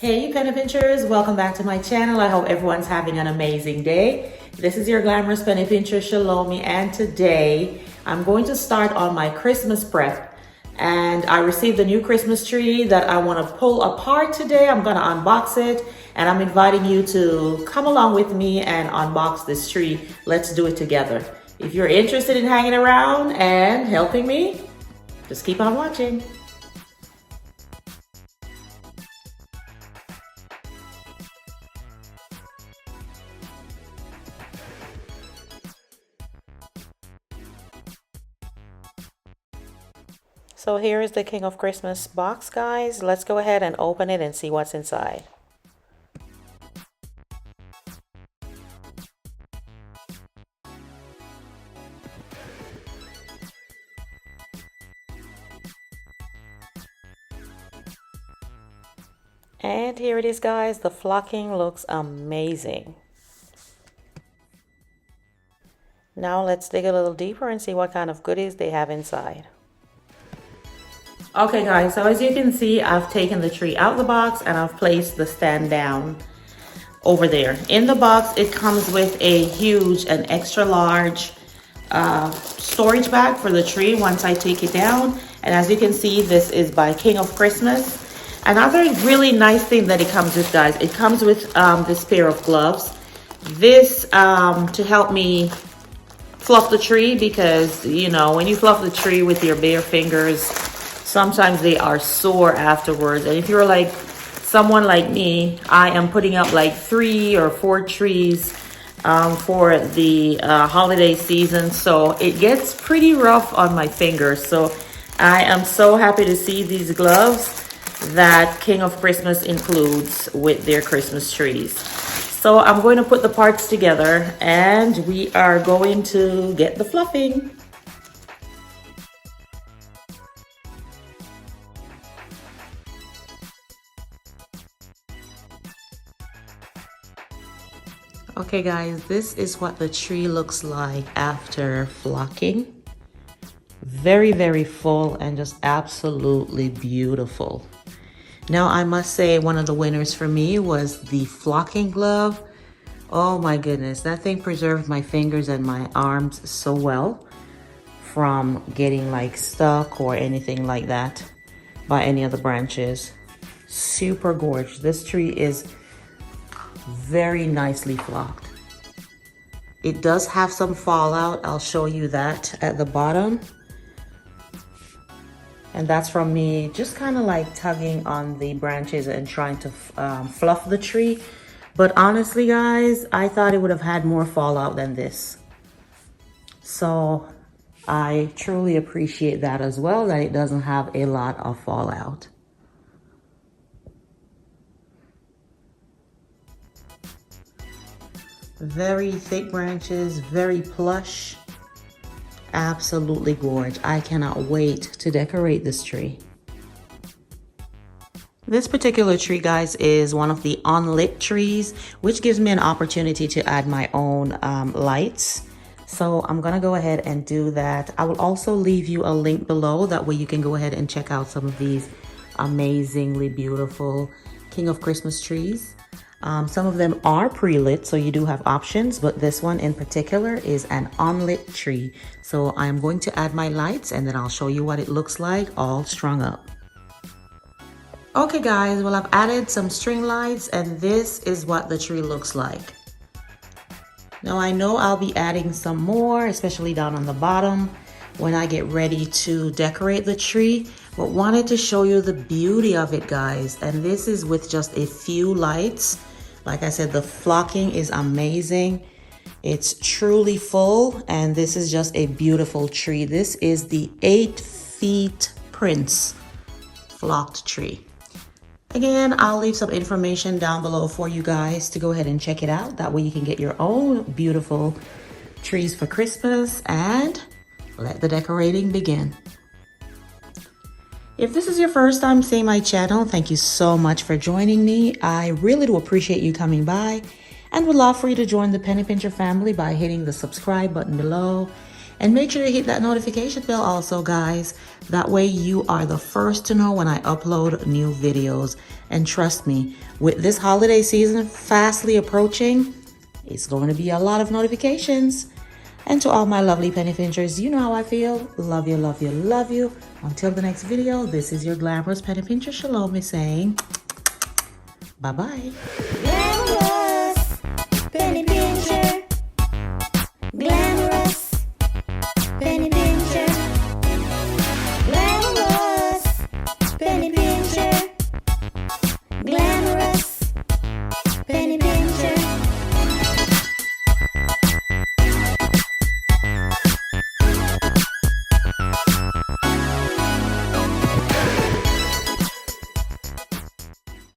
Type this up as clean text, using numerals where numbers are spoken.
Hey you penny pinchers, welcome back to my channel. I hope everyone's having an amazing day. This is your glamorous penny pincher Shalomie, and today I'm going to start on my Christmas prep. And I received a new Christmas tree that I want to pull apart today. I'm going to unbox it, and I'm inviting you to come along with me and unbox this tree. Let's do it together. If you're interested in hanging around and helping me, just keep on watching. So here is the King of Christmas box, guys. Let's go ahead and open it and see what's inside. And here it is, guys. The flocking looks amazing. Now let's dig a little deeper and see what kind of goodies they have inside. Okay guys, so as you can see, I've taken the tree out of the box and I've placed the stand down over there. In the box, it comes with a huge and extra large storage bag for the tree once I take it down. And as you can see, this is by King of Christmas. Another really nice thing that it comes with, guys, it comes with this pair of gloves. This to help me fluff the tree, because you know, when you fluff the tree with your bare fingers, sometimes they are sore afterwards. And if you're like someone like me, I am putting up like 3 or 4 trees for the holiday season. So it gets pretty rough on my fingers. So I am so happy to see these gloves that King of Christmas includes with their Christmas trees. So I'm going to put the parts together and we are going to get the fluffing. Okay guys, this is what the tree looks like after flocking. Very, very full and just absolutely beautiful. Now I must say one of the winners for me was the flocking glove. Oh my goodness, that thing preserved my fingers and my arms so well from getting like stuck or anything like that by any of the branches. Super gorgeous. This tree is very nicely flocked. It does have some fallout. I'll show you that at the bottom. And that's from me just kind of like tugging on the branches and trying to fluff the tree. But honestly, guys, I thought it would have had more fallout than this. So I truly appreciate that as well, that it doesn't have a lot of fallout. Very thick branches, very plush. Absolutely gorgeous. I cannot wait to decorate this tree. This particular tree, guys, is one of the UNLIT trees, which gives me an opportunity to add my own lights. So I'm gonna go ahead and do that. I will also leave you a link below. That way you can go ahead and check out some of these amazingly beautiful King of Christmas trees. Some of them are pre-lit, so you do have options, but this one in particular is an unlit tree. So I'm going to add my lights and then I'll show you what it looks like all strung up. Okay guys, well, I've added some string lights and this is what the tree looks like. Now I know I'll be adding some more, especially down on the bottom when I get ready to decorate the tree, but wanted to show you the beauty of it, guys. And this is with just a few lights. Like I said, the flocking is amazing. It's truly full, and this is just a beautiful tree. This is the 8 feet Prince flocked tree. Again, I'll leave some information down below for you guys to go ahead and check it out. That way you can get your own beautiful trees for Christmas and let the decorating begin. If this is your first time seeing my channel, thank you so much for joining me. I really do appreciate you coming by and would love for you to join the Penny Pincher family by hitting the subscribe button below And make sure you hit that notification bell also, guys. That way you are the first to know when I upload new videos. And trust me, with this holiday season fastly approaching, it's going to be a lot of notifications. And to all my lovely penny pinchers, you know how I feel. Love you, love you, love you. Until the next video, this is your glamorous penny pincher, Shalomie, saying bye-bye. Glamorous penny pincher.